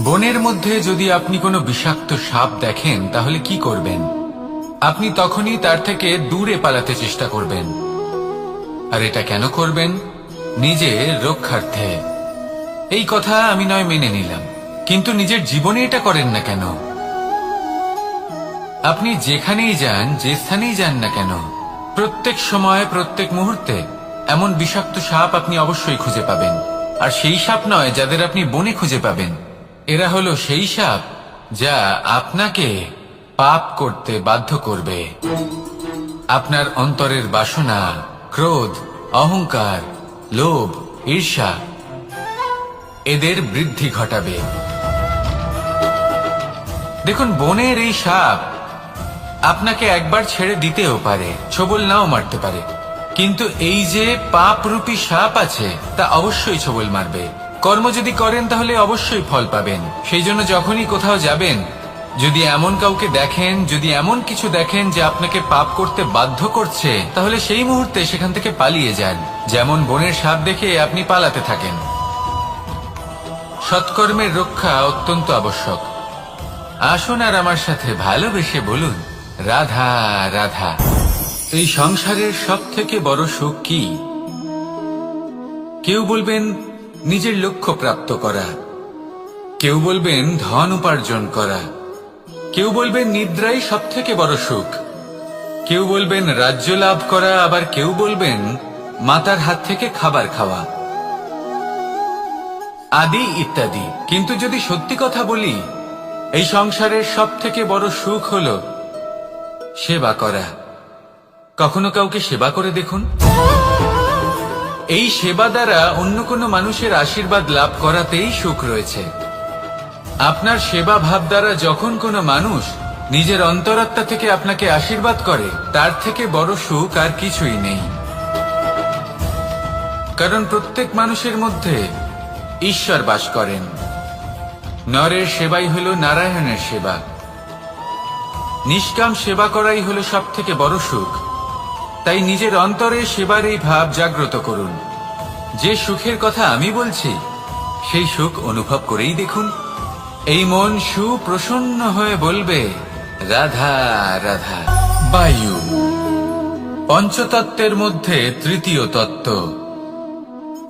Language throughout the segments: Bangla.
বনের মধ্যে যদি আপনি কোনো বিষাক্ত সাপ দেখেন তাহলে কি করবেন? আপনি তখনই তার থেকে দূরে পালাতে চেষ্টা করবেন। আর এটা কেন করবেন? নিজের রক্ষার্থে। এই কথা আমি নয় মেনে নিলাম, কিন্তু নিজের জীবনে এটা করেন না কেন? আপনি যেখানেই যান, যে স্থানেই যান না কেন, প্রত্যেক সময় প্রত্যেক মুহূর্তে এমন বিষাক্ত সাপ আপনি অবশ্যই খুঁজে পাবেন। আর সেই সাপ নয় যাদের আপনি বনে খুঁজে পাবেন, এরা হলো সেই সাপ যা আপনাকে পাপ করতে বাধ্য করবে। আপনার অন্তরের বাসনা, ক্রোধ, অহংকার, লোভ, ঈর্ষা এদের বৃদ্ধি ঘটাবে। দেখুন, বনের এই সাপ আপনাকে একবার ছেড়ে দিতেও পারে, ছোবল নাও মারতে পারে, কিন্তু এই যে পাপরূপী সাপ আছে তা অবশ্যই ছোবল মারবে। কর্ম যদি করেন তাহলে অবশ্যই ফল পাবেন। সেই জন্য যখনই কোথাও যাবেন, যদি এমন কাউকে দেখেন, যদি এমন কিছু দেখেন যে আপনাকে পাপ করতে বাধ্য করছে, তাহলে সেই মুহূর্তে সেখান থেকে পালিয়ে যান। যেমন বনের সাপ দেখে আপনি পালাতে থাকেন। সৎকর্মের রক্ষা অত্যন্ত আবশ্যক। আসুন আর আমার সাথে ভালোবেসে বলুন, রাধা রাধা। এই সংসারের সব থেকে বড় সুখ কি? কেউ বলবেন নিজের লক্ষ্য প্রাপ্ত করা, কেউ বলবেন ধন উপার্জন করা, কেউ বলবেন নিদ্রাই সব থেকে বড় সুখ, কেউ বলবেন রাজ্য লাভ করা, আবার কেউ বলবেন মাতার হাত থেকে খাবার খাওয়া, আদি ইত্যাদি। কিন্তু যদি সত্যি কথা বলি, এই সংসারের সব থেকে বড় সুখ হল সেবা করা। কখনো কাউকে সেবা করে দেখুন। এই সেবা দ্বারা অন্য কোনো মানুষের আশীর্বাদ লাভ করাতেই সুখ রয়েছে। আপনার সেবা ভাব দ্বারা যখন কোনো মানুষ নিজের অন্তরাত্মা থেকে আপনাকে আশীর্বাদ করে, তার থেকে বড় সুখ আর কিছুই নেই। কারণ প্রত্যেক মানুষের মধ্যে ঈশ্বর বাস করেন। নরের সেবাই হল নারায়ণের সেবা। নিষ্কাম সেবা করাই হল সব থেকে বড় সুখ। তাই নিজের অন্তরে সেবার এই ভাব জাগ্রত করুন। যে সুখের কথা আমি বলছি, সেই সুখ অনুভব করেই দেখুন। এই মন সুপ্রসন্ন হয়ে বলবে, রাধা রাধা। বায়ু পঞ্চতত্ত্বের মধ্যে তৃতীয় তত্ত্ব।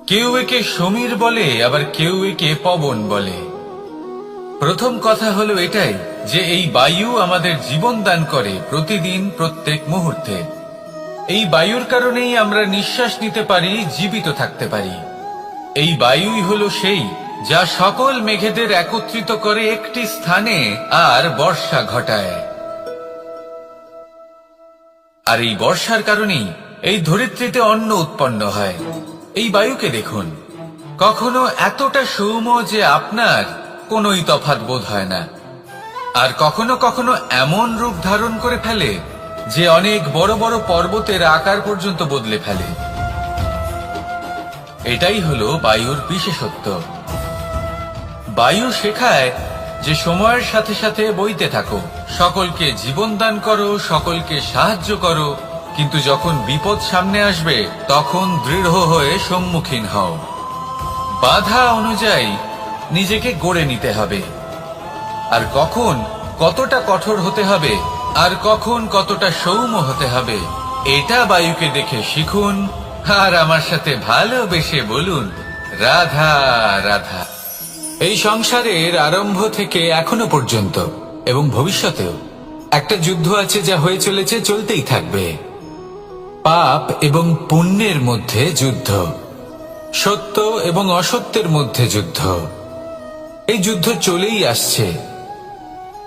কেউ একে সমীর বলে, আবার কেউ একে পবন বলে। প্রথম কথা হলো এটাই যে এই বায়ু আমাদের জীবন দান করে প্রতিদিন, প্রত্যেক মুহূর্তে। এই বায়ুর কারণেই আমরা নিঃশ্বাস নিতে পারি, জীবিত থাকতে পারি। এই বায়ুই হলো সেই যা সকল মেঘেদের একত্রিত করে একটি স্থানে আর বর্ষা ঘটায়। আর এই বর্ষার কারণেই এই ধরিত্রীতে অন্ন উৎপন্ন হয়। এই বায়ুকে দেখুন, কখনো এতটা সৌম্য যে আপনার কোনোই তফাৎ বোধ হয় না, আর কখনো কখনো এমন রূপ ধারণ করে ফেলে যে অনেক বড় বড় পর্বতের আকার পর্যন্ত বদলে ফেলে। এটাই হলো বায়ুর বিশেষত্ব। বায়ু শেখায় যে সময়ের সাথে সাথে বইতে থাকো, সকলকে জীবন দান করো, সকলকে সাহায্য করো, কিন্তু যখন বিপদ সামনে আসবে তখন দৃঢ় হয়ে সম্মুখীন হও। বাধা অনুযায়ী নিজেকে গড়ে নিতে হবে। আর কখন কতটা কঠোর হতে হবে, আর কখন কতটা সৌম্য হতে হবে, এটা বায়ুকে দেখে শিখুন। আর আমার সাথে ভালোবেসে বলুন, রাধা রাধা। এই সংসারের আরম্ভ থেকে এখনো পর্যন্ত এবং ভবিষ্যতেও একটা যুদ্ধ আছে, যা হয়ে চলেছে, চলতেই থাকবে। পাপ এবং পুণ্যের মধ্যে যুদ্ধ, সত্য এবং অসত্যের মধ্যে যুদ্ধ। এই যুদ্ধ চলেই আসছে।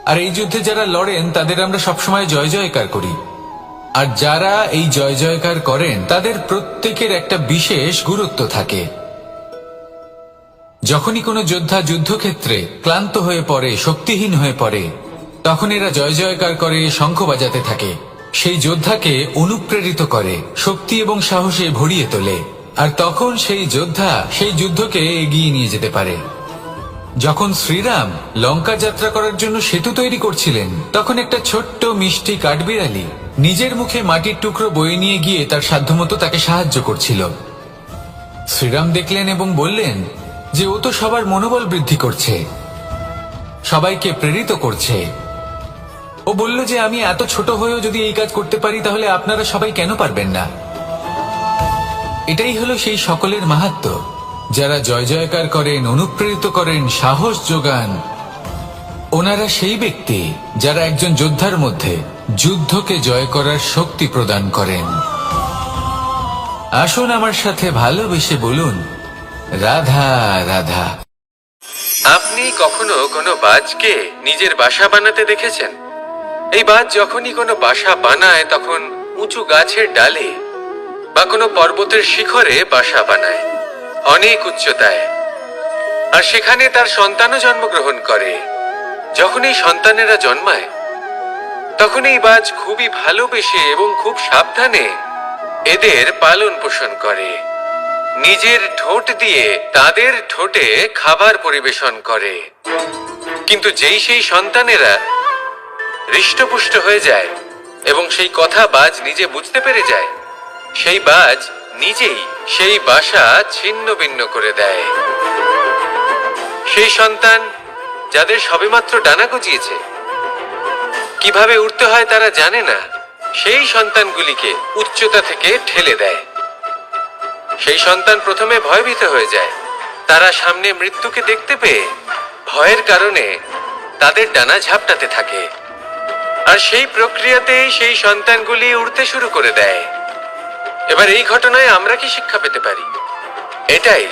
আর এই যুদ্ধে যারা লড়েন তাদের আমরা সবসময় জয় জয়কার করি। আর যারা এই জয় জয়কার করেন তাদের প্রত্যেকের একটা বিশেষ গুরুত্ব থাকে। যখনই কোনো যোদ্ধা যুদ্ধক্ষেত্রে ক্লান্ত হয়ে পড়ে, শক্তিহীন হয়ে পড়ে, তখন এরা জয় জয়কার করে, শঙ্খ বাজাতে থাকে, সেই যোদ্ধাকে অনুপ্রেরিত করে, শক্তি এবং সাহসে ভরিয়ে তোলে। আর তখন সেই যোদ্ধা সেই যুদ্ধকে এগিয়ে নিয়ে যেতে পারে। যখন শ্রীরাম লঙ্কা যাত্রা করার জন্য সেতু তৈরি করছিলেন, তখন একটা ছোট্ট মিষ্টি কাঠবিড়ালি নিজের মুখে মাটির টুকরো বয়ে নিয়ে গিয়ে তার সাধ্যমতো তাকে সাহায্য করছিল। শ্রীরাম দেখলেন এবং বললেন যে ও তো সবার মনোবল বৃদ্ধি করছে। সবাইকে প্রেরিত করছে। ও বলল যে আমি এত ছোট হয়েও যদি এই কাজ করতে পারি তাহলে আপনারা সবাই কেন পারবেন না। এটাই হলো সেই সকলের মাহাত্ম্য, যারা জয় জয়কার করেন, অনুপ্রেরিত করেন, সাহস যোগান। ওনারা সেই ব্যক্তি যারা একজন যোদ্ধার মধ্যে যুদ্ধকে জয় করার শক্তি প্রদান করেন। আসুন আমার সাথে ভালোবেসে বলুন, রাধা রাধা। আপনি কখনো কোনো বাজকে নিজের বাসা বানাতে দেখেছেন? এই বাজ যখনই কোনো বাসা বানায় তখন উঁচু গাছের ডালে বা কোনো পর্বতের শিখরে বাসা বানায়, অনেক উচ্চতায়। আর সেখানে তার সন্তানও জন্মগ্রহণ করে। যখন এই সন্তানেরা জন্মায় তখন এই বাজ খুবই ভালোবেসে এবং খুব সাবধানে এদের পালন পোষণ করে। নিজের ঠোঁট দিয়ে তাদের ঠোঁটে খাবার পরিবেশন করে। কিন্তু যেই সেই সন্তানেরা হৃষ্টপুষ্ট হয়ে যায় এবং সেই কথা বাজ নিজে বুঝতে পেরে যায়, সেই বাজ নিজেই সেই বাসা ছিন্ন ভিন্ন করে দেয়। সেই সন্তান যাদের সবেমাত্র ডানা গজিয়েছে, কিভাবে উঠতে হয় তারা জানে না, সেই সন্তানগুলিকে উচ্চতা থেকে ঠেলে দেয়। সেই সন্তান প্রথমে ভয়ভীত হয়ে যায়। তারা সামনে মৃত্যুকে দেখতে পেয়ে ভয়ের কারণে তাদের ডানা ঝাপটাতে থাকে। আর সেই প্রক্রিয়াতেই সেই সন্তানগুলি উড়তে শুরু করে দেয়। এবার এই ঘটনায় আমরা কি শিক্ষা পেতে পারি? এটাই,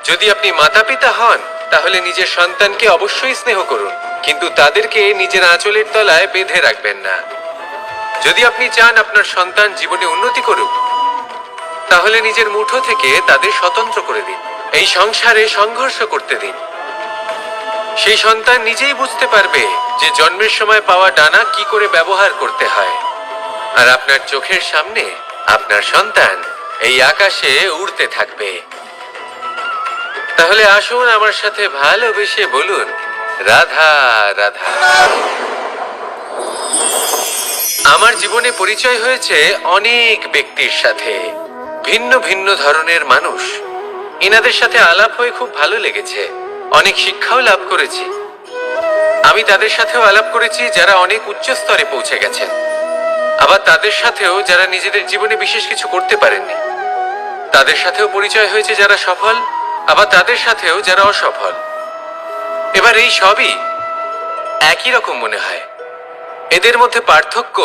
যদি আপনি মাতা পিতা হন তাহলে নিজের সন্তানকে অবশ্যই স্নেহ করুন, কিন্তু তাদেরকে নিজের আঁচলের তলায় বেঁধে রাখবেন না। যদি আপনি চান আপনার সন্তান জীবনে উন্নতি করুক, তাহলে নিজের মুঠো থেকে তাদের স্বতন্ত্র করে দিন। এই সংসারে সংঘর্ষ করতে দিন। সেই সন্তান নিজেই বুঝতে পারবে যে জন্মের সময় পাওয়া ডানা কি করে ব্যবহার করতে হয়। আর আপনার চোখের সামনে আপনার সন্তান এই আকাশে উড়তে থাকবে। তাহলে আসুন আমার সাথে ভালোবেসে বলুন, রাধা রাধা। আমার জীবনে পরিচয় হয়েছে অনেক ব্যক্তির সাথে, ভিন্ন ভিন্ন ধরনের মানুষ। এনাদের সাথে আলাপ হয়ে খুব ভালো লেগেছে, অনেক শিক্ষাও লাভ করেছি। আমি তাদের সাথেও আলাপ করেছি যারা অনেক উচ্চ স্তরে পৌঁছে গেছেন, আবার তাদের সাথেও যারা নিজেদের জীবনে বিশেষ কিছু করতে পারেননি। তাদের সাথেও পরিচয় হয়েছে যারা সফল, আবার তাদের সাথেও যারা অসফল। এবার এই সবই একই রকম মনে হয়। এদের মধ্যে পার্থক্য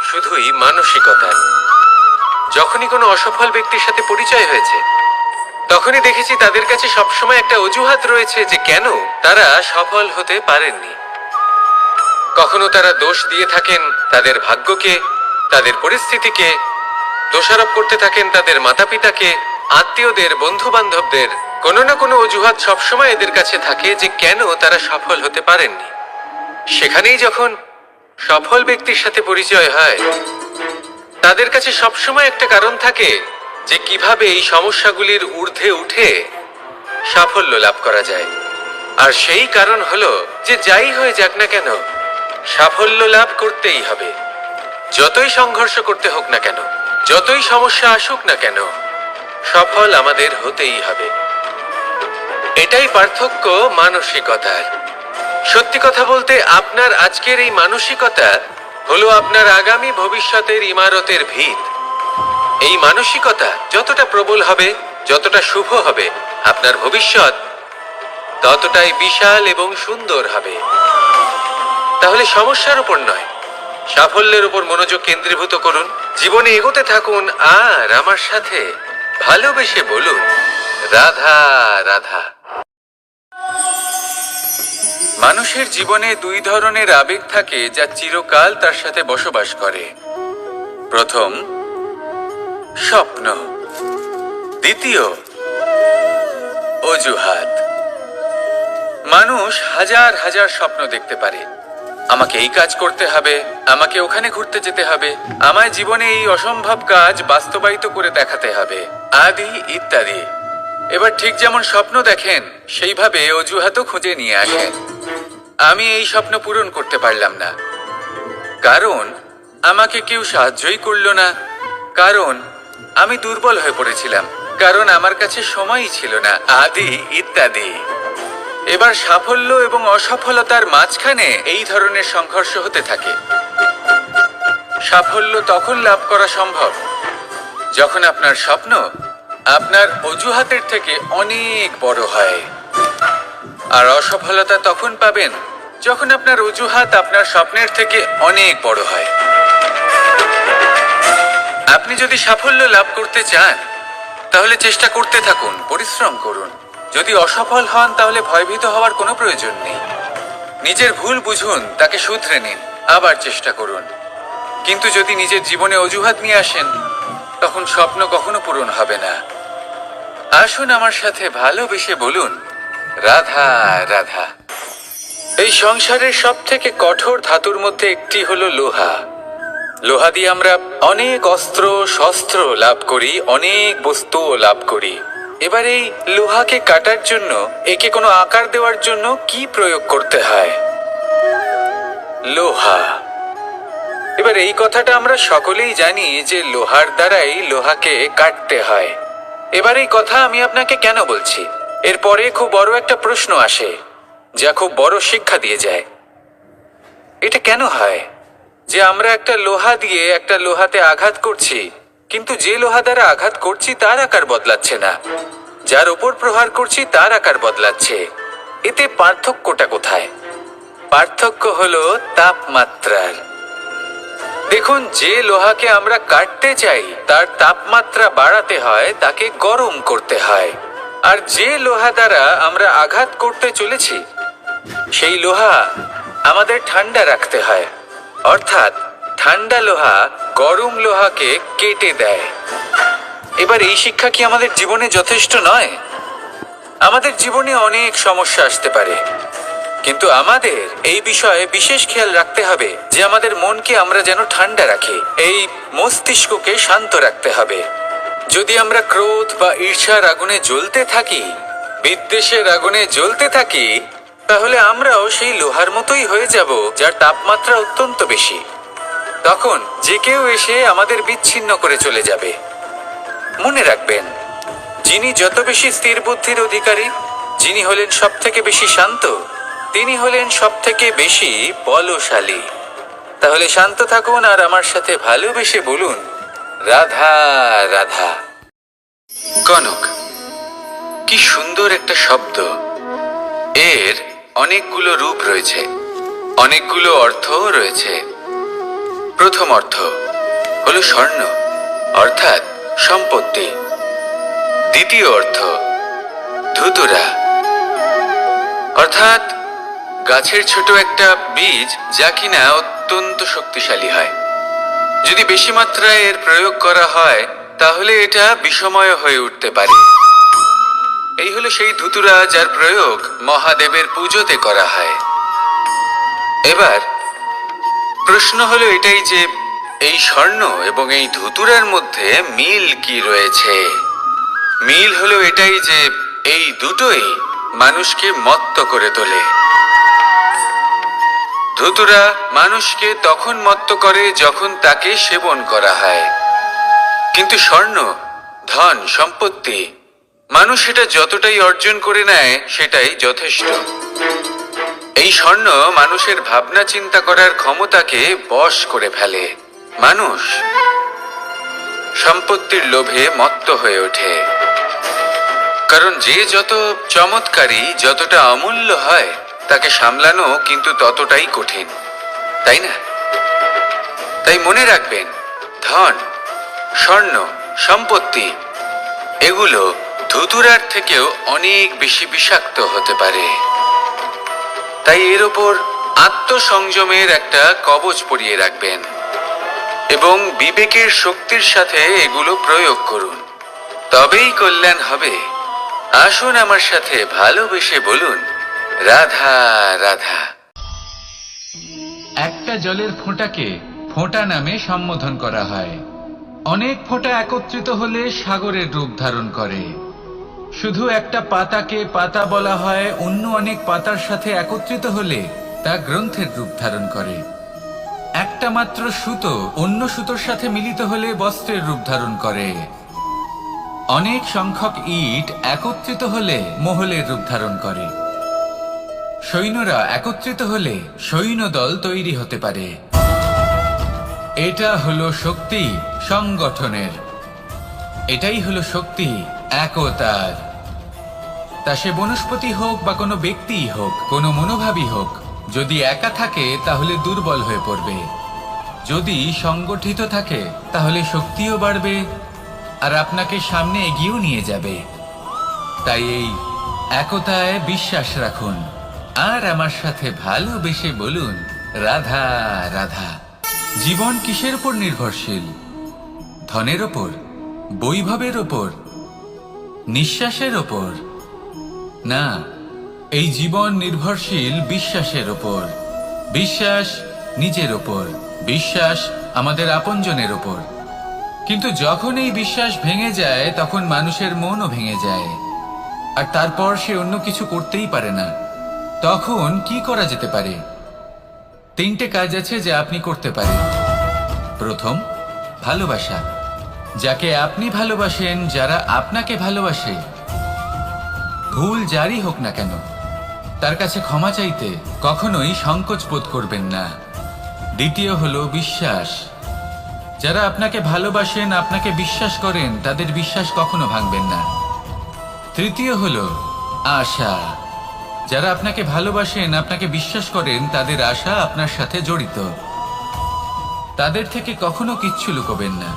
শুধুই মানসিকতার। যখনই কোনো অসফল ব্যক্তির সাথে পরিচয় হয়েছে তখনই দেখেছি তাদের কাছে সবসময় একটা অজুহাত রয়েছে যে কেন তারা সফল হতে পারেননি। কখনো তারা দোষ দিয়ে থাকেন তাদের ভাগ্যকে, তাদের পরিস্থিতিকে, দোষারোপ করতে থাকেন তাদের মাতা পিতাকে, আত্মীয়দের, বন্ধু বান্ধবদের। কোনো না কোনো অজুহাত সবসময় এদের কাছে থাকে যে কেন তারা সফল হতে পারেননি। সেখানেই যখন সফল ব্যক্তির সাথে পরিচয় হয় তাদের কাছে সবসময় একটা কারণ থাকে যে কিভাবে এই সমস্যাগুলির ঊর্ধ্বে উঠে সাফল্য লাভ করা যায়। আর সেই কারণ হলো যে যাই হয়ে যাক না কেন, সাফল্য লাভ করতেই হবে। যতই সংঘর্ষ করতে হোক না কেন, যতই সমস্যা আসুক না কেন, সফল আমাদের হতেই হবে। এটাই পার্থক্য মানসিকতার। সত্যি কথা বলতে আপনার আজকের এই মানসিকতা হলো আপনার আগামী ভবিষ্যতের ইমারতের ভিত। এই মানসিকতা যতটা প্রবল হবে, যতটা শুভ হবে, আপনার ভবিষ্যৎ ততটাই বিশাল এবং সুন্দর হবে। তাহলে সমস্যার উপর নয়, সাফল্যের উপর মনোযোগ কেন্দ্রীভূত করুন, জীবনে এগোতে থাকুন আর আমার সাথে ভালোবেসে বলুন, রাধা রাধা। মানুষের জীবনে দুই ধরনের আবেগ থাকে যা চিরকাল তার সাথে বসবাস করে। প্রথম, স্বপ্ন। দ্বিতীয়, অজুহাত। মানুষ হাজার হাজার স্বপ্ন দেখতে পারে। আমাকে এই কাজ করতে হবে, আমাকে ওখানে ঘুরতে যেতে হবে, আমায় জীবনে এই অসম্ভব কাজ বাস্তবায়িত করে দেখাতে হবে, আদি ইত্যাদি। এবার ঠিক যেমন স্বপ্ন দেখেন সেইভাবে অজুহাতও খুঁজে নিয়ে আসেন। আমি এই স্বপ্ন পূরণ করতে পারলাম না, কারণ আমাকে কেউ সাহায্যই করলো না, কারণ আমি দুর্বল হয়ে পড়েছিলাম, কারণ আমার কাছে সময়ই ছিল না, আদি ইত্যাদি। এবার সাফল্য এবং অসফলতার মাঝখানে এই ধরনের সংঘর্ষ হতে থাকে। সাফল্য তখন লাভ করা সম্ভব যখন আপনার স্বপ্ন আপনার অজুহাতের থেকে অনেক বড় হয়, আর অসফলতা তখন পাবেন যখন আপনার অজুহাত আপনার স্বপ্নের থেকে অনেক বড় হয়। আপনি যদি সাফল্য লাভ করতে চান তাহলে চেষ্টা করতে থাকুন, পরিশ্রম করুন। যদি অসফল হন তাহলে ভয়ভীত হওয়ার কোনো প্রয়োজন নেই। নিজের ভুল বুঝুন, তাকে শুধরে নিন, আবার চেষ্টা করুন। কিন্তু যদি নিজের জীবনে অজুহাত নিয়ে আসেন তখন স্বপ্ন কখনো পূরণ হবে না। আসুন আমার সাথে ভালোবেসে বলুন, রাধা রাধা। এই সংসারের সব থেকে কঠোর ধাতুর মধ্যে একটি হলো লোহা। লোহা দিয়ে আমরা অনেক অস্ত্র শস্ত্র লাভ করি, অনেক বস্তুও লাভ করি। এবার এই লোহাকে কাটার জন্য, একে কোনো আকার দেওয়ার জন্য কি প্রয়োগ করতে হয়? লোহা। এবার এই কথাটা আমরা সকলেই জানি যে লোহার দ্বারাই লোহাকে কাটতে হয়। এবার এই কথা আমি আপনাকে কেন বলছি? এরপরে খুব বড় একটা প্রশ্ন আসে যা খুব বড় শিক্ষা দিয়ে যায়। এটা কেন হয় যে আমরা একটা লোহা দিয়ে একটা লোহাতে আঘাত করছি, কিন্তু যে লোহা দ্বারা আঘাত করছি তার আকার বদলাচ্ছে না, যার ওপর প্রহার করছি তার আকার বদলাচ্ছে? এতে পার্থক্যটা কোথায়? পার্থক্য হলো তাপমাত্রার। দেখুন, যে লোহাকে আমরা কাটতে চাই তার তাপমাত্রা বাড়াতে হয়, তাকে গরম করতে হয়। আর যে লোহা দ্বারা আমরা আঘাত করতে চলেছি সেই লোহা আমাদের ঠান্ডা রাখতে হয়। অর্থাৎ ঠান্ডা লোহা গরম লোহাকে কেটে দেয়। এবার এই শিক্ষা কি আমাদের জীবনে যথেষ্ট নয়? আমাদের জীবনে অনেক সমস্যা আসতে পারে, কিন্তু আমাদের এই বিষয়ে বিশেষ খেয়াল রাখতে হবে যে আমাদের মনকে আমরা যেন ঠান্ডা রাখি, এই মস্তিষ্ককে শান্ত রাখতে হবে। যদি আমরা ক্রোধ বা ঈর্ষার আগুনে জ্বলতে থাকি, বিদ্বেষের আগুনে জ্বলতে থাকি, তাহলে আমরাও সেই লোহার মতোই হয়ে যাব যার তাপমাত্রা অত্যন্ত বেশি। তখন যে কেউ এসে আমাদের বিচ্ছিন্ন করে চলে যাবে। মনে রাখবেন, যিনি যত বেশি স্থির বুদ্ধির অধিকারী, যিনি হলেন সব থেকে বেশি শান্ত, তিনি হলেন সব থেকে বেশি বলশালী। তাহলে শান্ত থাকুন আর আমার সাথে ভালোবেসে বলুন, রাধা রাধা। কনক, কি সুন্দর একটা শব্দ। এর অনেকগুলো রূপ রয়েছে, অনেকগুলো অর্থও রয়েছে। প্রথম অর্থ হলো স্বর্ণ, অর্থাৎ সম্পত্তি। দ্বিতীয় অর্থ ধুতুরা, অর্থাৎ গাছের ছোট একটা বীজ যা কিনা অত্যন্ত শক্তিশালী হয়। যদি বেশি মাত্রায় এর প্রয়োগ করা হয় তাহলে এটা বিষময় হয়ে উঠতে পারে। এই হলো সেই ধুতুরা যার প্রয়োগ মহাদেবের পুজোতে করা হয়। এবার প্রশ্ন হলো এটাই যে এই স্বর্ণ এবং এই ধুতুরার মধ্যে মিল কি রয়েছে? মিল হলো এটাই যে এই দুটোই মানুষকে মত্ত করে তোলে। ধুতুরা মানুষকে তখন মত্ত করে যখন তাকে সেবন করা হয়, কিন্তু স্বর্ণ, ধন, সম্পত্তি, মানুষ এটা যতটাই অর্জন করে নেয় সেটাই যথেষ্ট। এই স্বর্ণ মানুষের ভাবনা চিন্তা করার ক্ষমতাকে বশ করে ফেলে। মানুষ সম্পত্তির লোভে মত্ত হয়ে ওঠে, কারণ যে যত চমৎকারী, যতটা অমূল্য হয় তাকে সামলানো কিন্তু ততটাই কঠিন, তাই না? তাই মনে রাখবেন, ধন, স্বর্ণ, সম্পত্তি এগুলো ধুতুরার থেকেও অনেক বেশি বিষাক্ত হতে পারে। তাই এর ওপর আত্মসংযমের একটা কবচ পরিয়ে রাখবেন এবং বিবেকের শক্তির সাথে এগুলো প্রয়োগ করুন, তবেই কল্যাণ হবে। আসুন আমার সাথে ভালোবেসে বলুন, রাধা রাধা। একটা জলের ফোঁটাকে ফোঁটা নামে সম্বোধন করা হয়। অনেক ফোঁটা একত্রিত হলে সাগরের রূপ ধারণ করে। শুধু একটা পাতাকে পাতা বলা হয়, অন্য অনেক পাতার সাথে একত্রিত হলে তা গ্রন্থের রূপ ধারণ করে। একটা মাত্র সুতো অন্য সুতোর সাথে মিলিত হলে বস্ত্রের রূপ ধারণ করে। অনেক সংখ্যক ইট একত্রিত হলে মহলের রূপ ধারণ করে। সৈন্যরা একত্রিত হলে সৈন্যদল তৈরি হতে পারে। এটা হলো শক্তি সংগঠনের, এটাই হলো শক্তি একতার। তা সে বনস্পতি হোক বা কোনো ব্যক্তিই হোক, কোনো মনোভাবই হোক, যদি একা থাকে তাহলে দুর্বল হয়ে পড়বে। যদি সংগঠিত থাকে তাহলে শক্তিও বাড়বে আর আপনাকে সামনে এগিয়েও নিয়ে যাবে। তাই এই একতায় বিশ্বাস রাখুন আর আমার সাথে ভালোবেসে বলুন রাধা রাধা। জীবন কিসের উপর নির্ভরশীল? ধনের ওপর, বৈভবের ওপর, নিঃশ্বাসের ওপর? না, এই জীবন নির্ভরশীল বিশ্বাসের ওপর। বিশ্বাস নিজের ওপর, বিশ্বাস আমাদের আপনজনের ওপর। কিন্তু যখন এই বিশ্বাস ভেঙে যায় তখন মানুষের মনও ভেঙে যায় আর তারপর সে অন্য কিছু করতেই পারে না। তখন কি করা যেতে পারে? 3টে কাজ আছে যা আপনি করতে পারেন। প্রথম, ভালোবাসা। যাকে আপনি ভালোবাসেন, যারা আপনাকে ভালোবাসে, ভুল যারই হোক না কেন, তার কাছে ক্ষমা চাইতে কখনোই সংকোচ বোধ করবেন না। দ্বিতীয় হলো বিশ্বাস। যারা আপনাকে ভালোবাসেন, আপনাকে বিশ্বাস করেন, তাদের বিশ্বাস কখনো ভাঙবেন না। তৃতীয় হলো আশা। যারা আপনাকে ভালোবাসেন, আপনাকে বিশ্বাস করেন, তাদের আশা আপনার সাথে জড়িত। তাদের থেকে কখনো কিচ্ছু লুকোবেন না।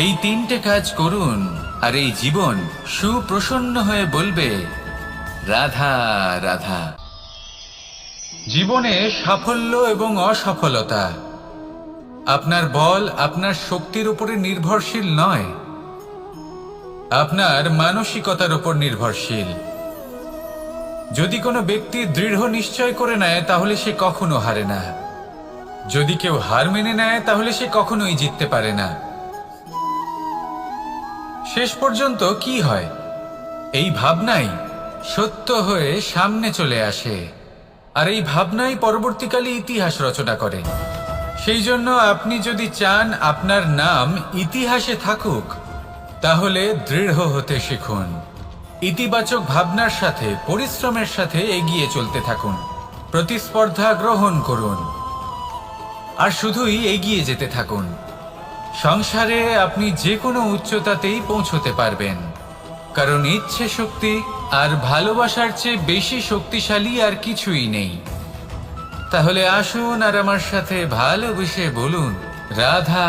এই 3টে কাজ করুন আর এই জীবন সুপ্রসন্ন হয়ে বলবে রাধা রাধা। জীবনে সাফল্য এবং অসফলতা আপনার বল, আপনার শক্তির উপরে নির্ভরশীল নয়, আপনার মানসিকতার উপর নির্ভরশীল। যদি কোনো ব্যক্তি দৃঢ় নিশ্চয় করে নেয় তাহলে সে কখনো হারে না। যদি কেউ হার মেনে নেয় তাহলে সে কখনোই জিততে পারে না। শেষ পর্যন্ত কি হয়? এই ভাবনাই সত্য হয়ে সামনে চলে আসে আর এই ভাবনাই পরবর্তীকালে ইতিহাস রচনা করে। সেই জন্য আপনি যদি চান আপনার নাম ইতিহাসে থাকুক, তাহলে দৃঢ় হতে শিখুন। ইতিবাচক ভাবনার সাথে, পরিশ্রমের সাথে এগিয়ে চলতে থাকুন। প্রতিস্পর্ধা গ্রহণ করুন আর শুধুই এগিয়ে যেতে থাকুন। সংসারে আপনি যে কোনো উচ্চতাতেই পৌঁছতে পারবেন, কারণ ইচ্ছে শক্তি আর ভালোবাসার চেয়ে বেশি শক্তিশালী আর কিছুই নেই। তাহলে আসুন আর আমার সাথে ভালোবেসে বলুন রাধা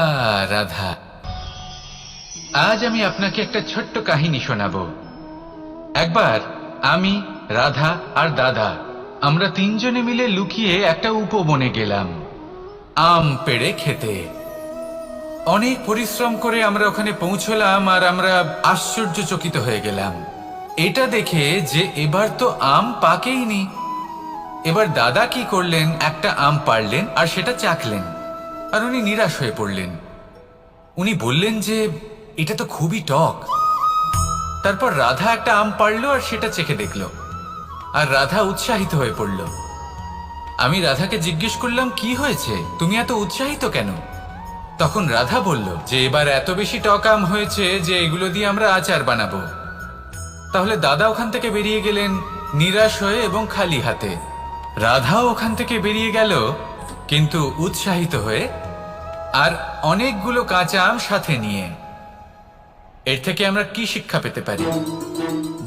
রাধা। আজ আমি আপনাকে একটা ছোট্ট কাহিনী শোনাবো। একবার আমি, রাধা আর দাদা, আমরা 3জনে মিলে লুকিয়ে একটা উপবনে গেলাম আম পেড়ে খেতে। অনেক পরিশ্রম করে আমরা ওখানে পৌঁছলাম আর আমরা আশ্চর্যচকিত হয়ে গেলাম এটা দেখে যে এবার তো আম পাকেইনি। এবার দাদা কি করলেন, একটা আম পাড়লেন আর সেটা চাখলেন আর উনি নিরাশ হয়ে পড়লেন। উনি বললেন যে এটা তো খুবই টক। তারপর রাধা একটা আম পাড়লো আর সেটা চেখে দেখলো আর রাধা উৎসাহিত হয়ে পড়ল। আমি রাধাকে জিজ্ঞেস করলাম, কি হয়েছে, তুমি এত উৎসাহিত কেন? তখন রাধা বলল যে এবার এত বেশি টক আম হয়েছে যে এগুলো দিয়ে আমরা আচার বানাবো। তাহলে দাদা ওখান থেকে বেরিয়ে গেলেন নিরাশ হয়ে এবং খালি হাতে। রাধাও ওখান থেকে বেরিয়ে গেল কিন্তু উৎসাহিত হয়ে আর অনেকগুলো কাঁচা আম সাথে নিয়ে। এর থেকে আমরা কি শিক্ষা পেতে পারি?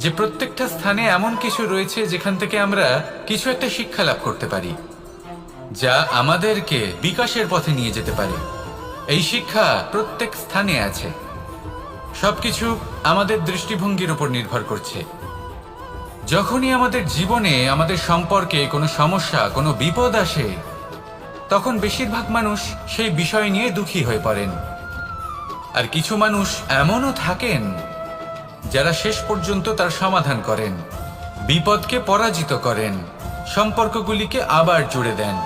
যে প্রত্যেকটা স্থানে এমন কিছু রয়েছে যেখান থেকে আমরা কিছু একটা শিক্ষা লাভ করতে পারি, যা আমাদেরকে বিকাশের পথে নিয়ে যেতে পারে। এই শিক্ষা প্রত্যেক স্থানে আছে। সবকিছু আমাদের দৃষ্টিভঙ্গির উপর নির্ভর করছে। যখনই আমাদের জীবনে, আমাদের সম্পর্কে কোনো সমস্যা, কোনো বিপদ আসে, তখন বেশিরভাগ মানুষ সেই বিষয় নিয়ে দুঃখী হয়ে পড়েন। আর কিছু মানুষ এমনও থাকেন যারা শেষ পর্যন্ত তার সমাধান করেন, বিপদকে পরাজিত করেন, সম্পর্কগুলিকে আবার জুড়ে দেন।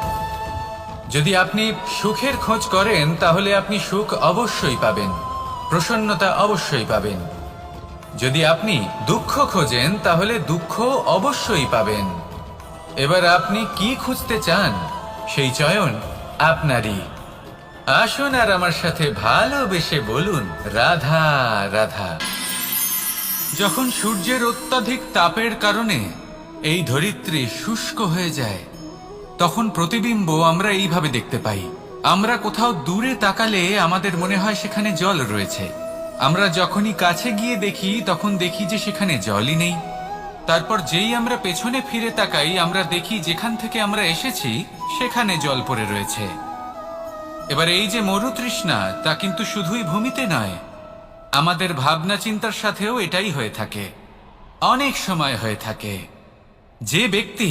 যদি আপনি সুখের খোঁজ করেন তাহলে আপনি সুখ অবশ্যই পাবেন, প্রসন্নতা অবশ্যই পাবেন। যদি আপনি দুঃখ খোঁজেন তাহলে দুঃখ অবশ্যই পাবেন। এবার আপনি কি খুঁজতে চান, সেই চয়ন আপনারই। আসুন আর আমার সাথে ভালোবেসে বলুন রাধা রাধা। যখন সূর্যের অত্যাধিক তাপের কারণে এই ধরিত্রী শুষ্ক হয়ে যায়, তখন প্রতিবিম্ব আমরা এইভাবে দেখতে পাই। আমরা কোথাও দূরে তাকালে আমাদের মনে হয় সেখানে জল রয়েছে। আমরা যখনই কাছে গিয়ে দেখি তখন দেখি যে সেখানে জলই নেই। তারপর যেই আমরা পেছনে ফিরে তাকাই আমরা দেখি যেখান থেকে আমরা এসেছি সেখানে জল পড়ে রয়েছে। এবার এই যে মরুতৃষ্ণা, তা কিন্তু শুধুই ভূমিতে নয়, আমাদের ভাবনা চিন্তার সাথেও এটাই হয়ে থাকে, অনেক সময় হয়ে থাকে। যে ব্যক্তি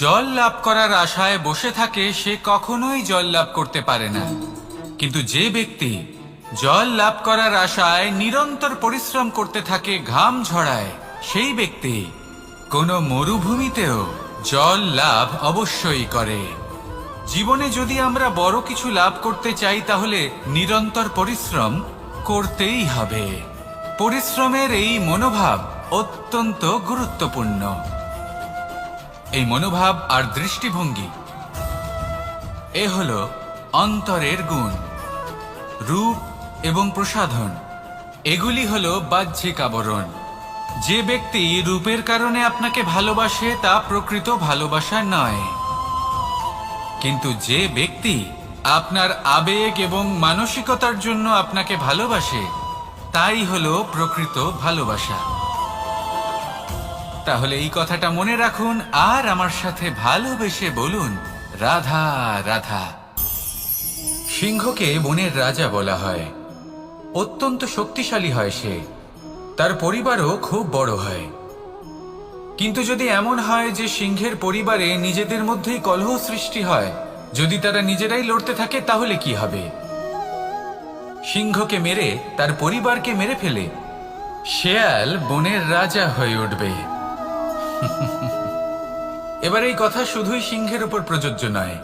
জল লাভ করার আশায় বসে থাকে সে কখনোই জল লাভ করতে পারে না, কিন্তু যে ব্যক্তি জল লাভ করার আশায় নিরন্তর পরিশ্রম করতে থাকে, ঘাম ঝরায়, সেই ব্যক্তি কোনো মরুভূমিতেও জল লাভ অবশ্যই করে। জীবনে যদি আমরা বড় কিছু লাভ করতে চাই তাহলে নিরন্তর পরিশ্রম করতেই হবে। পরিশ্রমের এই মনোভাব অত্যন্ত গুরুত্বপূর্ণ। এই মনোভাব আর দৃষ্টিভঙ্গি এ হলো অন্তরের গুণ। রূপ এবং প্রসাধন এগুলি হলো বাহ্যিক আবরণ। যে ব্যক্তি রূপের কারণে আপনাকে ভালোবাসে তা প্রকৃত ভালোবাসা নয়, কিন্তু যে ব্যক্তি আপনার আবেগ এবং মানসিকতার জন্য আপনাকে ভালোবাসে তাই হলো প্রকৃত ভালোবাসা। তাহলে এই কথাটা মনে রাখুন আর আমার সাথে ভালোবেসে বলুন, রাধা রাধা। সিংহকে বনের রাজা বলা হয়। অত্যন্ত শক্তিশালী হয় সে, তার পরিবারও খুব বড় হয়। কিন্তু যদি এমন হয় যে সিংহের পরিবারে নিজেদের মধ্যেই কলহ সৃষ্টি হয়, যদি তারা নিজেরাই লড়তে থাকে, তাহলে কি হবে? সিংহকে মেরে তার পরিবারকে মেরে ফেলে শেয়াল বনের রাজা হয়ে উঠবে। এবার এই কথা শুধুই সিংহের উপর প্রযোজ্য নয়,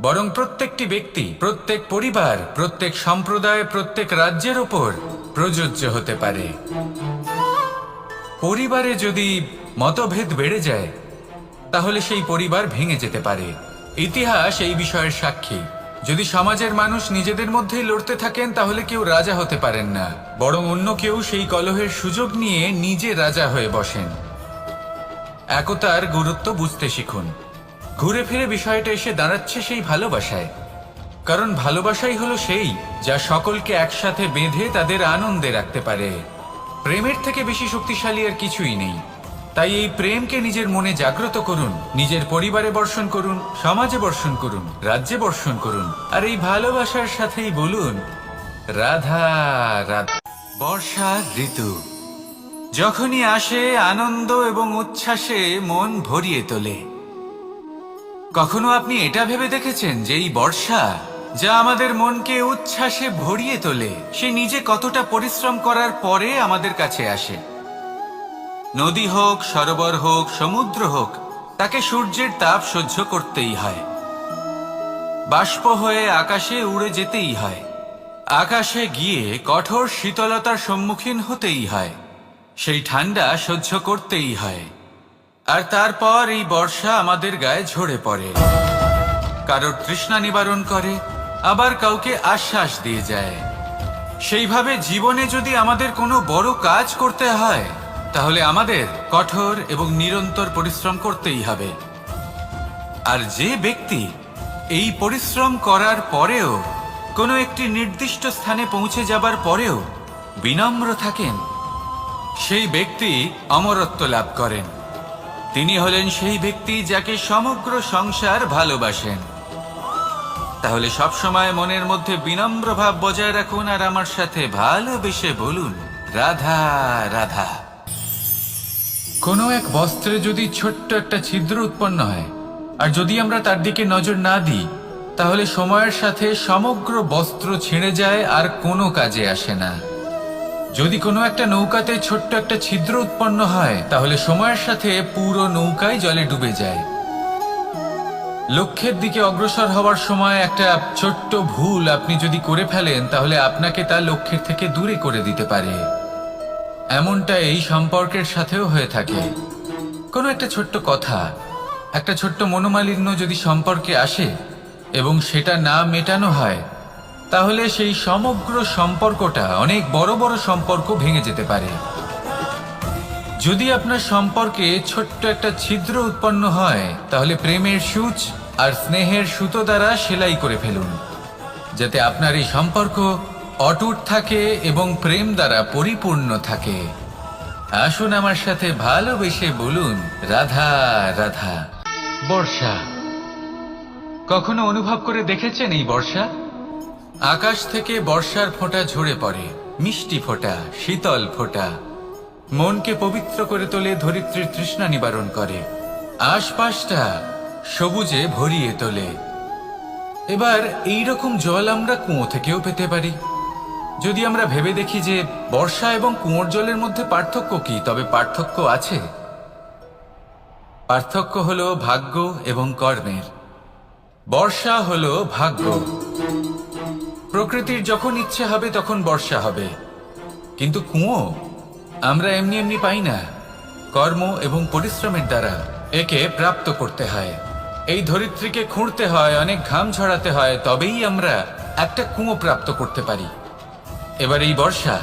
বরং প্রত্যেকটি ব্যক্তি, প্রত্যেক পরিবার, প্রত্যেক সম্প্রদায়, প্রত্যেক রাজ্যের উপর প্রযোজ্য হতে পারে। পরিবারে যদি মতভেদ বেড়ে যায় তাহলে সেই পরিবার ভেঙে যেতে পারে। ইতিহাস এই বিষয়ের সাক্ষী। যদি সমাজের মানুষ নিজেদের মধ্যেই লড়তে থাকেন তাহলে কেউ রাজা হতে পারেন না, বরং অন্য কেউ সেই কলহের সুযোগ নিয়ে নিজে রাজা হয়ে বসেন। একতার গুরুত্ব বুঝতে শিখুন। ঘুরে ফিরে বিষয়টা এসে দাঁড়াচ্ছে সেই ভালোবাসায়, কারণ ভালোবাসাই হলো সেই যা সকলকে একসাথে বেঁধে তাদের আনন্দে রাখতে পারে। প্রেমের থেকে বেশি শক্তিশালী আর কিছুই নেই। তাই এই প্রেমকে নিজের মনে জাগ্রত করুন, নিজের পরিবারে বর্ষণ করুন, সমাজে বর্ষণ করুন, রাজ্যে বর্ষণ করুন, আর এই ভালোবাসার সাথেই বলুন, রাধা রাধা। বর্ষার ঋতু যখনই আসে আনন্দ এবং উচ্ছ্বাসে মন ভরিয়ে তোলে। কখনো আপনি এটা ভেবে দেখেছেন যে এই বর্ষা যা আমাদের মনকে উচ্ছ্বাসে ভরিয়ে তোলে সে নিজে কতটা পরিশ্রম করার পরে আমাদের কাছে আসে? নদী হোক, সরোবর হোক, সমুদ্র হোক, তাকে সূর্যের তাপ সহ্য করতেই হয়। বাষ্প হয়ে আকাশে উড়ে যেতেই হয়। আকাশে গিয়ে কঠোর শীতলতার সম্মুখীন হতেই হয়। সেই ঠান্ডা সহ্য করতেই হয়। আর তারপর এই বর্ষা আমাদের গায়ে ঝরে পড়ে, কারোর তৃষ্ণা নিবারণ করে, আবার কাউকে আশ্বাস দিয়ে যায়। সেইভাবে জীবনে যদি আমাদের কোনো বড় কাজ করতে হয় তাহলে আমাদের কঠোর এবং নিরন্তর পরিশ্রম করতেই হবে। আর যে ব্যক্তি এই পরিশ্রম করার পরেও কোনো একটি নির্দিষ্ট স্থানে পৌঁছে যাবার পরেও বিনম্র থাকেন, সেই ব্যক্তি অমরত্ব লাভ করেন। তিনি হলেন সেই ব্যক্তি যাকে সমগ্র সংসার ভালোবাসেন। তাহলে সবসময় মনের মধ্যে বিনম্র ভাব বজায় রাখুন আর আমার সাথে ভালোবেসে বলুন, রাধা রাধা। কোনো এক বস্ত্রে যদি ছোট্ট একটা ছিদ্র উৎপন্ন হয় আর যদি আমরা তার দিকে নজর না দিই তাহলে সময়ের সাথে সমগ্র বস্ত্র ছিঁড়ে যায় আর কোনো কাজে আসে না। যদি কোনো একটা নৌকাতে ছোট্ট একটা ছিদ্র উৎপন্ন হয় তাহলে সময়ের সাথে পুরো নৌকাই জলে ডুবে যায়। লক্ষ্যের দিকে অগ্রসর হওয়ার সময় একটা ছোট্ট ভুল আপনি যদি করে ফেলেন তাহলে আপনাকে তা লক্ষ্যের থেকে দূরে করে দিতে পারে। এমনটা এই সম্পর্কের সাথেও হয়ে থাকে। কোনো একটা ছোট্ট কথা, একটা ছোট্ট মনোমালিন্য যদি সম্পর্কে আসে এবং সেটা না মেটানো হয় তাহলে সেই সমগ্র সম্পর্কটা অনেক বড় বড় সম্পর্ক ভেঙে যেতে পারে। যদি আপনার সম্পর্কে ছোট্ট একটা ছিদ্র উৎপন্ন হয়, তাহলে প্রেমের সূচ আর স্নেহের সুতো দ্বারা সেলাই করে ফেলুন, যাতে আপনার এই সম্পর্ক অটুট থাকে এবং প্রেম দ্বারা পরিপূর্ণ থাকে। আসুন আমার সাথে ভালোবেসে বলুন, রাধা রাধা। বর্ষা, কখনো অনুভব করে দেখেছেন এই বর্ষা? আকাশ থেকে বর্ষার ফোঁটা ঝরে পড়ে, মিষ্টি ফোঁটা, শীতল ফোঁটা, মনকে পবিত্র করে তোলে, ধরিত্রীর তৃষ্ণা নিবারণ করে, আশপাশটা সবুজে ভরিয়ে তোলে। এবার এই রকম জল আমরা কুয়ো থেকেও পেতে পারি। যদি আমরা ভেবে দেখি যে বর্ষা এবং কুয়োর জলের মধ্যে পার্থক্য কি, তবে পার্থক্য আছে। পার্থক্য হলো ভাগ্য এবং কর্মের। বর্ষা হলো ভাগ্য। প্রকৃতির যখন ইচ্ছে হবে তখন বর্ষা হবে, কিন্তু কুয়ো আমরা এমনি এমনি পাই না। কর্ম এবং পরিশ্রমের দ্বারা একে প্রাপ্ত করতে হয়। এই ধরিত্রীকে খুঁড়তে হয়, অনেক ঘাম ঝরাতে হয়, তবেই আমরা একটা কুয়ো প্রাপ্ত করতে পারি। এবার এই বর্ষা,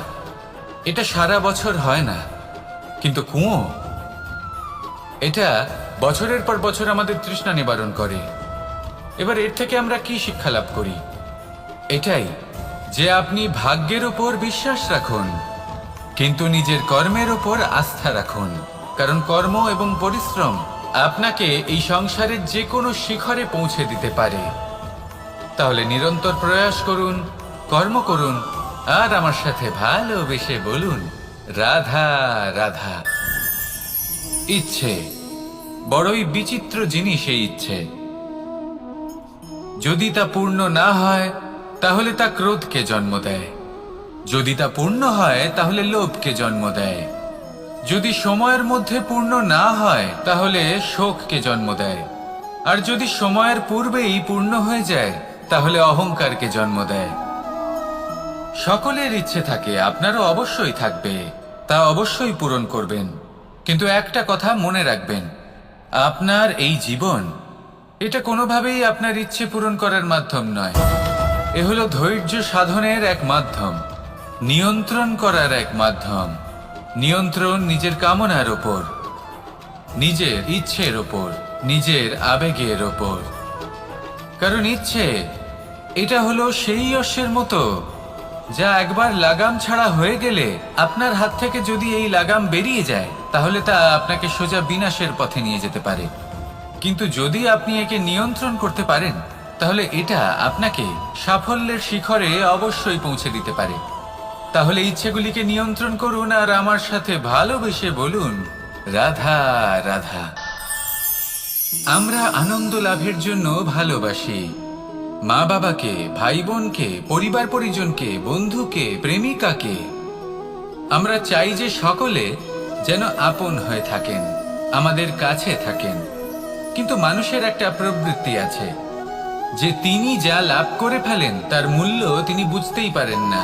এটা সারা বছর হয় না, কিন্তু কুয়ো এটা বছরের পর বছর আমাদের তৃষ্ণা নিবারণ করে। এবার এর থেকে আমরা কি শিক্ষা লাভ করি? এটাই যে আপনি ভাগ্যের উপর বিশ্বাস রাখুন, কিন্তু নিজের কর্মের উপর আস্থা রাখুন। কারণ কর্ম এবং পরিশ্রম আপনাকে এই সংসারের যে কোনো শিখরে পৌঁছে দিতে পারে। তাহলে নিরন্তর প্রয়াস করুন, কর্ম করুন, আর আমার সাথে ভালোবেসে বলুন, রাধা রাধা। ইচ্ছে বড়ই বিচিত্র জিনিস। এই ইচ্ছে যদি তা পূর্ণ না হয়, তাহলে তা ক্রোধকে জন্ম দেয়। যদি তা পূর্ণ হয়, তাহলে লোভকে জন্ম দেয়। যদি সময়ের মধ্যে পূর্ণ না হয়, তাহলে শোককে জন্ম দেয়। আর যদি সময়ের পূর্বেই পূর্ণ হয়ে যায়, তাহলে অহংকারকে জন্ম দেয়। সকলের ইচ্ছে থাকে, আপনারও অবশ্যই থাকবে, তা অবশ্যই পূরণ করবেন। কিন্তু একটা কথা মনে রাখবেন, আপনার এই জীবন, এটা কোনোভাবেই আপনার ইচ্ছে পূরণ করার মাধ্যম নয়। এ হলো ধৈর্য সাধনের এক মাধ্যম, নিয়ন্ত্রণ করার এক মাধ্যম। নিয়ন্ত্রণ নিজের কামনার ওপর, নিজের ইচ্ছের ওপর, নিজের আবেগের ওপর। কারণ ইচ্ছে এটা হলো সেই অশ্বের মতো, যা একবার লাগাম ছাড়া হয়ে গেলে, আপনার হাত থেকে যদি এই লাগাম বেরিয়ে যায়, তাহলে তা আপনাকে সোজা বিনাশের পথে নিয়ে যেতে পারে। কিন্তু যদি আপনি একে নিয়ন্ত্রণ করতে পারেন, তাহলে এটা আপনাকে সাফল্যের শিখরে অবশ্যই পৌঁছে দিতে পারে। তাহলে ইচ্ছেগুলিকে নিয়ন্ত্রণ করুন, আর আমার সাথে ভালোবেসে বলুন, রাধা রাধা। আমরা আনন্দ লাভের জন্য ভালোবাসি মা বাবাকে, ভাই বোনকে, পরিবার পরিজনকে, বন্ধুকে, প্রেমিকাকে। আমরা চাই যে সকলে যেন আপন হয়ে থাকেন, আমাদের কাছে থাকেন। কিন্তু মানুষের একটা প্রবৃত্তি আছে যে তিনি যা লাভ করে ফেলেন তার মূল্য তিনি বুঝতেই পারেন না।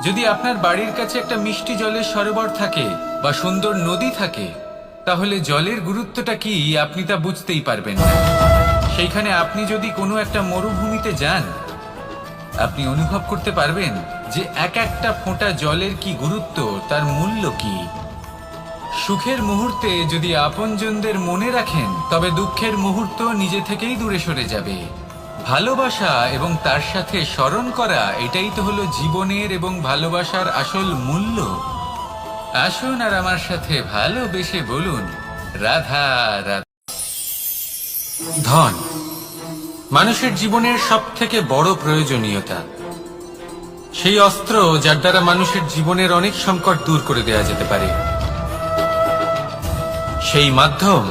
যদি আপনার বাড়ির কাছে একটা মিষ্টি জলের সরোবর থাকে বা সুন্দর নদী থাকে, তাহলে জলের গুরুত্বটা কি আপনি তা বুঝতেই পারবেন না। সেইখানে আপনি যদি কোনো একটা মরুভূমিতে যান, আপনি অনুভব করতে পারবেন যে এক একটা ফোঁটা জলের কি গুরুত্ব, তার মূল্য কি। সুখের মুহূর্তে যদি আপনজনদের মনে রাখেন, তবে দুঃখের মুহূর্ত নিজে থেকেই দূরে সরে যাবে। ভালোবাসা এবং তার সাথে স্মরণ করা, এটাই তো হলো জীবনের এবং ভালোবাসার আসল মূল্য। আসুন আর আমার সাথে ভালোবেসে বলুন, রাধা রাধা। ধন মানুষের জীবনের সব থেকে বড় প্রয়োজনীয়তা, সেই অস্ত্র যার দ্বারা মানুষের জীবনের অনেক সংকট দূর করে দেওয়া যেতে পারে, সেই মাধ্যম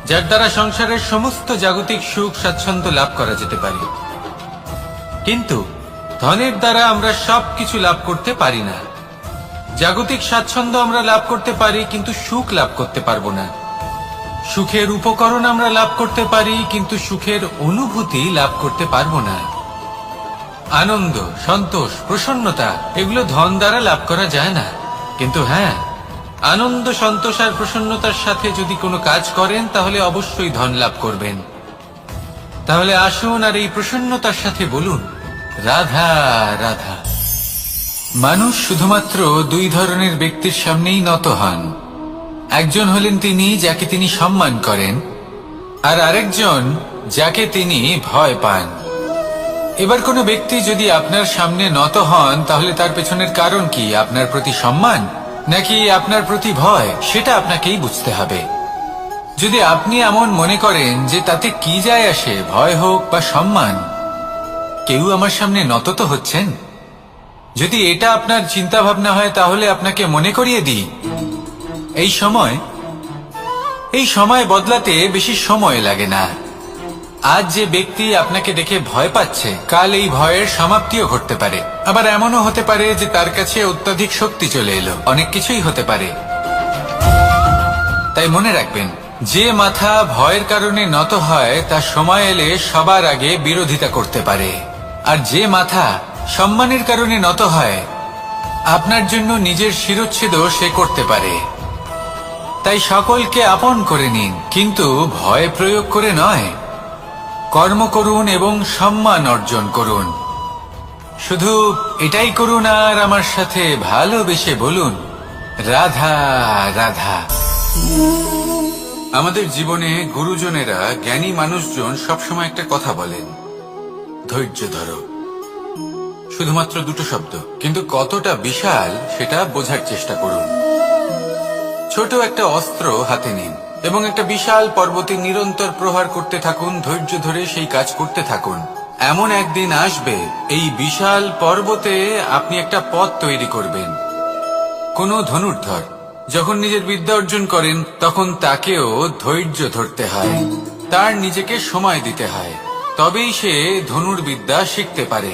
যার দ্বারা সংসারের সমস্ত জাগতিক সুখ স্বাচ্ছন্দ্য লাভ করা যেতে পারে। কিন্তু ধনের দ্বারা আমরা সবকিছু লাভ করতে পারি না। জাগতিক স্বাচ্ছন্দ্য আমরা লাভ করতে পারি, কিন্তু সুখ লাভ করতে পারবো না। সুখের উপকরণ আমরা লাভ করতে পারি, কিন্তু সুখের অনুভূতি লাভ করতে পারবো না। আনন্দ, সন্তোষ, প্রসন্নতা, এগুলো ধন দ্বারা লাভ করা যায় না। কিন্তু হ্যাঁ, আনন্দ, সন্তোষ আর প্রসন্নতার সাথে যদি কোনো কাজ করেন, তাহলে অবশ্যই ধন লাভ করবেন। তাহলে আসুন আর এই প্রসন্নতার সাথে বলুন, রাধা রাধা। মানুষ শুধুমাত্র দুই ধরনের ব্যক্তির সামনেই নত হন, একজন হলেন তিনি যাকে তিনি সম্মান করেন, আর আরেকজন যাকে তিনি ভয় পান। এবার কোনো ব্যক্তি যদি আপনার সামনে নত হন, তাহলে তার পেছনের কারণ কি? আপনার প্রতি সম্মান নাকি আপনার প্রতি ভয়? সেটা আপনাকেই বুঝতে হবে। যদি আপনি এমন মনে করেন যে তাতে কি যায় আসে, ভয় হোক বা সম্মান, কেউ আমার সামনে নত তো হচ্ছেন, যদি এটা আপনার চিন্তা ভাবনা হয়, তাহলে আপনাকে মনে করিয়ে দিই, এই সময় বদলাতে বেশি সময় লাগে না। আজ যে ব্যক্তি আপনাকে দেখে ভয় পাচ্ছে, কাল এই ভয়ের সমাপ্তিও ঘটতে পারে। আবার এমনও হতে পারে যে তার কাছে অত্যাধিক শক্তি চলে এলো। অনেক কিছুই হতে পারে। তাই মনে রাখবেন, যে মাথা ভয়ের কারণে নত হয় তা সময় এলে সবার আগে বিরোধিতা করতে পারে, আর যে মাথা সম্মানের কারণে নত হয়, আপনার জন্য নিজের শিরচ্ছেদও সে করতে পারে। তাই সকলকে আপন করে নিন, কিন্তু ভয় প্রয়োগ করে নয়। কর্ম করুন এবং সম্মান অর্জন করুন। শুধু এটাই করুন আর আমার সাথে ভালোবেসে বলুন, রাধা রাধা। আমাদের জীবনে গুরুজনেরা, জ্ঞানী মানুষজন সবসময় একটা কথা বলেন, ধৈর্য ধরো। শুধুমাত্র দুটো শব্দ, কিন্তু কতটা বিশাল সেটা বোঝার চেষ্টা করুন। ছোট একটা অস্ত্র হাতে নিন এবং একটা বিশাল পর্বতে নিরন্তর প্রহার করতে থাকুন। ধৈর্য ধরে সেই কাজ করতে থাকুন। এমন একদিন আসবে, এই বিশাল পর্বতে আপনি একটা পথ তৈরি করবেন। কোনো ধনুর্ধর যখন নিজের বিদ্যা অর্জন করেন, তখন তাকেও ধৈর্য ধরতে হয়, তার নিজেকে সময় দিতে হয়, তবেই সে ধনুর্বিদ্যা শিখতে পারে।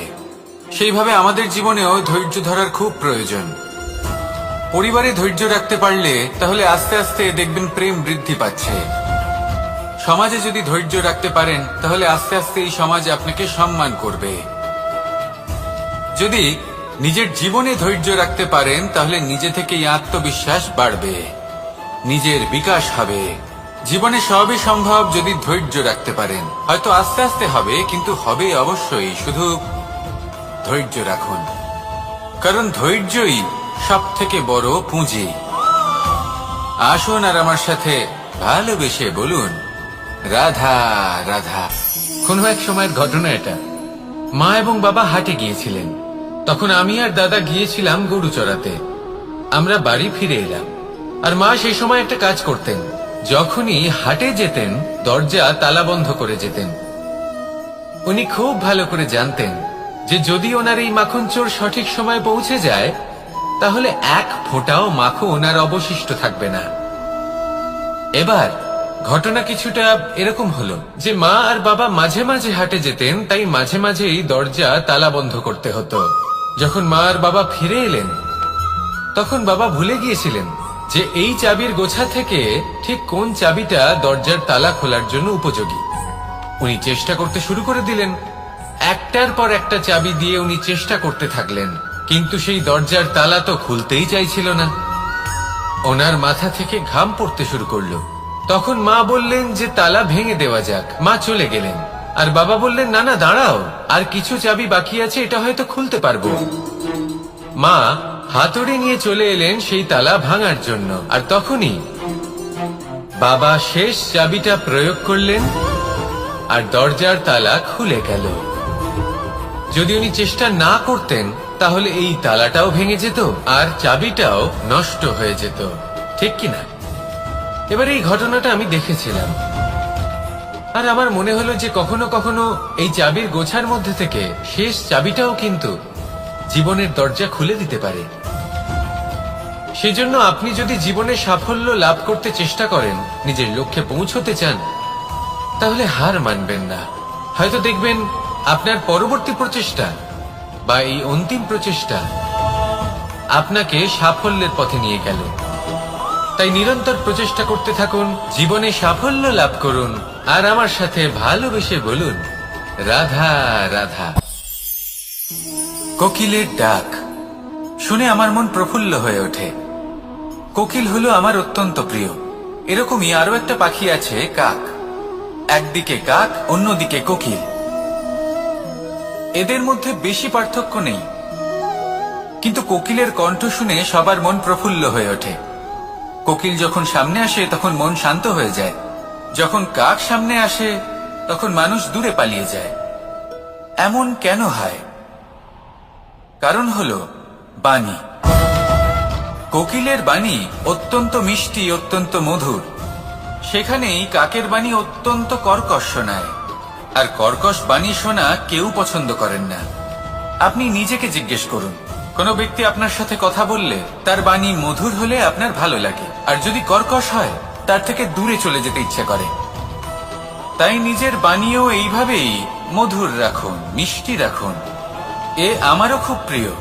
সেইভাবে আমাদের জীবনেও ধৈর্য ধরার খুব প্রয়োজন। পরিবারে ধৈর্য রাখতে পারলে তাহলে আস্তে আস্তে দেখবেন প্রেম বৃদ্ধি পাচ্ছে। সমাজে যদি ধৈর্য রাখতে পারেন, তাহলে আস্তে আস্তে এই সমাজ আপনাকে সম্মান করবে। যদি নিজের জীবনে ধৈর্য রাখতে পারেন, তাহলে নিজে থেকেই আত্মবিশ্বাস বাড়বে, নিজের বিকাশ হবে। জীবনে সবই সম্ভব যদি ধৈর্য রাখতে পারেন। হয়তো আস্তে আস্তে হবে, কিন্তু হবে অবশ্যই। শুধু ধৈর্য রাখুন, কারণ ধৈর্যই সব থেকে বড় পুঁজি। আসুন আর আমার সাথে ভালোবেসে বলুন, রাধা রাধা। কোনো এক সময়ের ঘটনা এটা। মা এবং বাবা হাটে গিয়েছিলেন। তখন আমি আর দাদা গিয়েছিলাম গরু চড়াতে। আমরা বাড়ি ফিরে এলাম, আর মা সেই সময় একটা কাজ করতেন। যখনই হাটে যেতেন, দরজা তালা বন্ধ করে যেতেন। উনি খুব ভালো করে জানতেন যে যদি ওনার এই মাখন চোর সঠিক সময় পৌঁছে যায়, তাহলে এক ফোঁটাও মাখন আর অবশিষ্ট থাকবে না। এবার ঘটনা কিছুটা এরকম হলো যে মা আর বাবা মাঝে মাঝে হাটে যেতেন, তাই মাঝে মাঝেই দরজা তালা বন্ধ করতে হতো। যখন মা আর বাবা ফিরে এলেন, তখন বাবা ভুলে গিয়েছিলেন যে এই চাবির গোছা থেকে ঠিক কোন চাবিটা দরজার তালা খোলার জন্য উপযোগী। উনি চেষ্টা করতে শুরু করে দিলেন। একটার পর একটা চাবি দিয়ে উনি চেষ্টা করতে থাকলেন, কিন্তু সেই দরজার তালা তো খুলতেই চাইছিল না। ওনার মাথা থেকে ঘাম পড়তে শুরু করলো। তখন মা বললেন যে তালা ভেঙে দেওয়া যাক। মা চলে গেলেন, আর বাবা বললেন, না না দাঁড়াও, আর কিছু চাবি বাকি আছে, এটা হয়তো খুলতে পারবো। মা হাতুড়ি নিয়ে চলে এলেন সেই তালা ভাঙার জন্য, আর তখনই বাবা শেষ চাবিটা প্রয়োগ করলেন, আর দরজার তালা খুলে গেল। যদি উনি চেষ্টা না করতেন, তাহলে এই তালাটাও ভেঙে যেত আর চাবিটাও নষ্ট হয়ে যেত, ঠিক কিনা? এবার এই ঘটনাটা আমি দেখেছিলাম, আর আমার মনে হলো যে কখনো কখনো এই চাবির গোছার মধ্যে থেকে শেষ চাবিটাও কিন্তু জীবনের দরজা খুলে দিতে পারে। সেজন্য আপনি যদি জীবনে সাফল্য লাভ করতে চেষ্টা করেন, নিজের লক্ষ্যে পৌঁছতে চান, তাহলে হার মানবেন না। হয়তো দেখবেন আপনার পরবর্তী প্রচেষ্টা বা এই অন্তিম প্রচেষ্টা আপনাকে সাফল্যের পথে নিয়ে গেল। তাই নিরন্তর প্রচেষ্টা করতে থাকুন, জীবনে সাফল্য লাভ করুন, আর আমার সাথে ভালোবেসে বলুন, রাধা রাধা। কোকিলের ডাক শুনে আমার মন প্রফুল্ল হয়ে ওঠে। কোকিল হলো আমার অত্যন্ত প্রিয়। এরকমই আরো একটা পাখি আছে, কাক। একদিকে কাক, অন্যদিকে কোকিল। এদের মধ্যে বেশি পার্থক্য নেই, কিন্তু কোকিলের কণ্ঠ শুনে সবার মন প্রফুল্ল হয়ে ওঠে। কোকিল যখন সামনে আসে তখন মন শান্ত হয়ে যায়, যখন কাক সামনে আসে তখন মানুষ দূরে পালিয়ে যায়। এমন কেন হয়? কারণ হলো বাণী। কোকিলের বাণী অত্যন্ত মিষ্টি, অত্যন্ত মধুর। সেখানেই কাকের বাণী অত্যন্ত কর্কশ শোনায়, আর কর্কশ বাণী শোনা কেউ পছন্দ করেন না। আপনি নিজেকে জিজ্ঞেস করুন, কোনো ব্যক্তি আপনার সাথে কথা বললে তার বাণী মধুর হলে আপনার ভালো লাগে, আর যদি কর্কশ হয় তার থেকে দূরে চলে যেতে ইচ্ছে করে। তাই নিজের বাণীও এইভাবেই মধুর রাখুন, মিষ্টি রাখুন। এ আমারও খুব প্রিয়।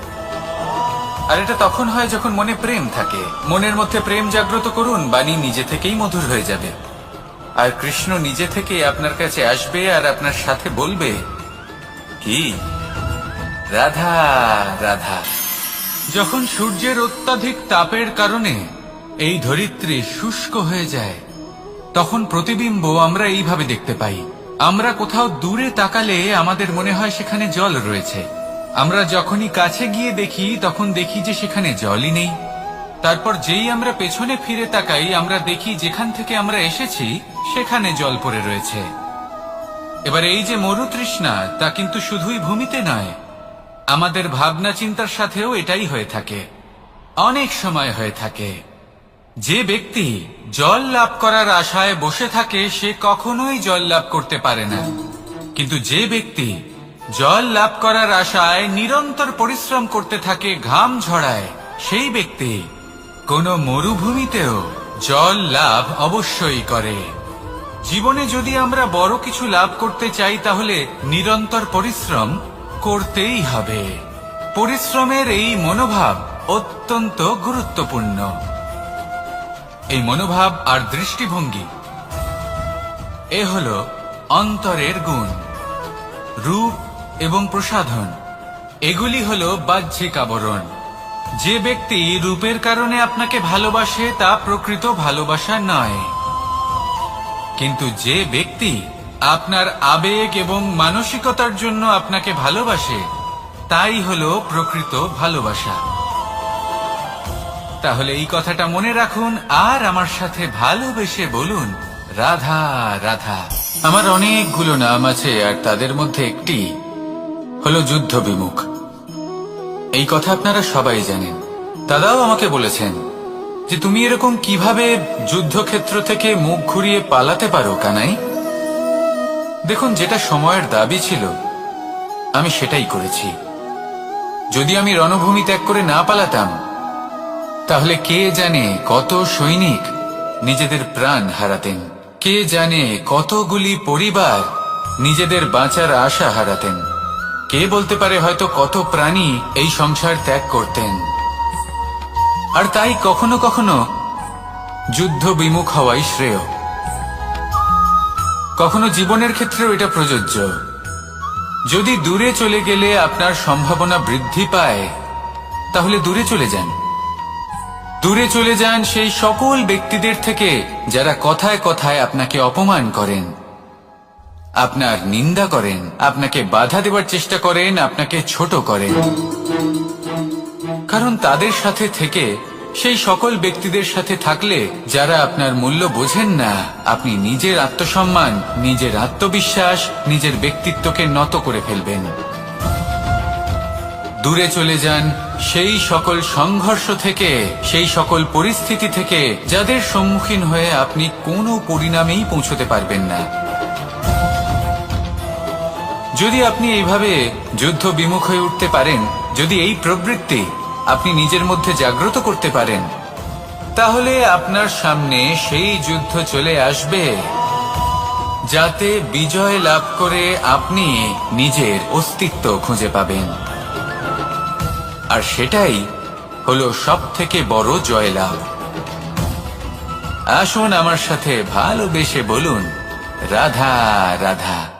আর এটা তখন হয় যখন মনে প্রেম থাকে। মনের মধ্যে প্রেম জাগ্রত করুন, বাণী নিজে থেকেই মধুর হয়ে যাবে। আর কৃষ্ণ নিজে থেকে আপনার কাছে আসবে আর আপনার সাথে বলবে, কি রাধা রাধা। যখন সূর্যের অত্যাধিক তাপের কারণে এই ধরিত্রী শুষ্ক হয়ে যায়, তখন প্রতিবিম্ব আমরা এইভাবে দেখতে পাই। আমরা কোথাও দূরে তাকালে আমাদের মনে হয় সেখানে জল রয়েছে। আমরা যখনই কাছে গিয়ে দেখি তখন দেখি যে সেখানে জলই নেই। তারপর যেই আমরা পেছনে ফিরে তাকাই আমরা দেখি যেখান থেকে আমরা এসেছি সেখানে জল পড়ে রয়েছে। এবার এই যে মরুতৃষ্ণা, তা কিন্তু শুধুই ভূমিতে নয়, আমাদের ভাবনা চিন্তার সাথেও এটাই হয়ে থাকে, অনেক সময় হয়ে থাকে। যে ব্যক্তি জল লাভ করার আশায় বসে থাকে সে কখনোই জল লাভ করতে পারে না। কিন্তু যে ব্যক্তি জল লাভ করার আশায় নিরন্তর পরিশ্রম করতে থাকে, ঘাম ঝরায়, সেই ব্যক্তি কোনো মরুভূমিতেও জল লাভ অবশ্যই করে। জীবনে যদি আমরা বড় কিছু লাভ করতে চাই তাহলে নিরন্তর পরিশ্রম করতেই হবে। পরিশ্রমের এই মনোভাব অত্যন্ত গুরুত্বপূর্ণ। এই মনোভাব আর দৃষ্টিভঙ্গি এ হলো অন্তরের গুণ। রূপ এবং প্রসাধন এগুলি হলো বাহ্যিক আবরণ। যে ব্যক্তি রূপের কারণে আপনাকে ভালোবাসে তা প্রকৃত ভালোবাসা নয়। কিন্তু যে ব্যক্তি আপনার আবেগ এবং মানসিকতার জন্য আপনাকে ভালোবাসে তাই হলো প্রকৃত ভালোবাসা। তাহলে এই কথাটা মনে রাখুন আর আমার সাথে ভালোবেসে বলুন, রাধা রাধা। আমার অনেকগুলো নাম আছে আর তাদের মধ্যে একটি হলো যুদ্ধ বিমুখ। এই কথা আপনারা সবাই জানেন। দাদাও আমাকে বলেছেন যে তুমি এরকম কিভাবে যুদ্ধক্ষেত্র থেকে মুখ ঘুরিয়ে পালাতে পারো কানাই। দেখুন, যেটা সময়ের দাবি ছিল আমি সেটাই করেছি। যদি আমি রণভূমি ত্যাগ করে না পালাতাম তাহলে কে জানে কত সৈনিক নিজেদের প্রাণ হারাতেন, কে জানে কতগুলি পরিবার নিজেদের বাঁচার আশা হারাতেন, কে বলতে পারে হয়তো কত প্রাণী এই সংসার ত্যাগ করতেন। আর তাই কখনো কখনো যুদ্ধ বিমুখ হওয়াই শ্রেয়। কখনো জীবনের ক্ষেত্রেও এটা প্রযোজ্য। যদি দূরে চলে গেলে আপনার সম্ভাবনা বৃদ্ধি পায় তাহলে দূরে চলে যান। দূরে চলে যান সেই সকল ব্যক্তিদের থেকে যারা কথায় কথায় আপনাকে অপমান করেন, আপনার নিন্দা করেন, আপনাকে বাধা দেওয়ার চেষ্টা করেন, আপনাকে ছোট করেন। কারণ তাদের সাথে থেকে, সেই সকল ব্যক্তিদের সাথে থাকলে যারা আপনার মূল্য বোঝেন না, আপনি নিজের আত্মসম্মান, নিজের আত্মবিশ্বাস, নিজের ব্যক্তিত্বকে নত করে ফেলবেন। দূরে চলে যান সেই সকল সংঘর্ষ থেকে, সেই সকল পরিস্থিতি থেকে যাদের সম্মুখীন হয়ে আপনি কোনো পরিণামেই পৌঁছতে পারবেন না। যদি আপনি এইভাবে যুদ্ধ বিমুখ হয়ে উঠতে পারেন, যদি এই প্রবৃত্তি আপনি নিজের মধ্যে জাগ্রত করতে পারেন, তাহলে আপনার সামনে সেই যুদ্ধ চলে আসবে যাতে বিজয় লাভ করে আপনি নিজের অস্তিত্ব খুঁজে পাবেন। আর সেটাই হলো সবথেকে বড় জয়লাভ। আসুন আমার সাথে ভালোবেসে বলুন, রাধা রাধা।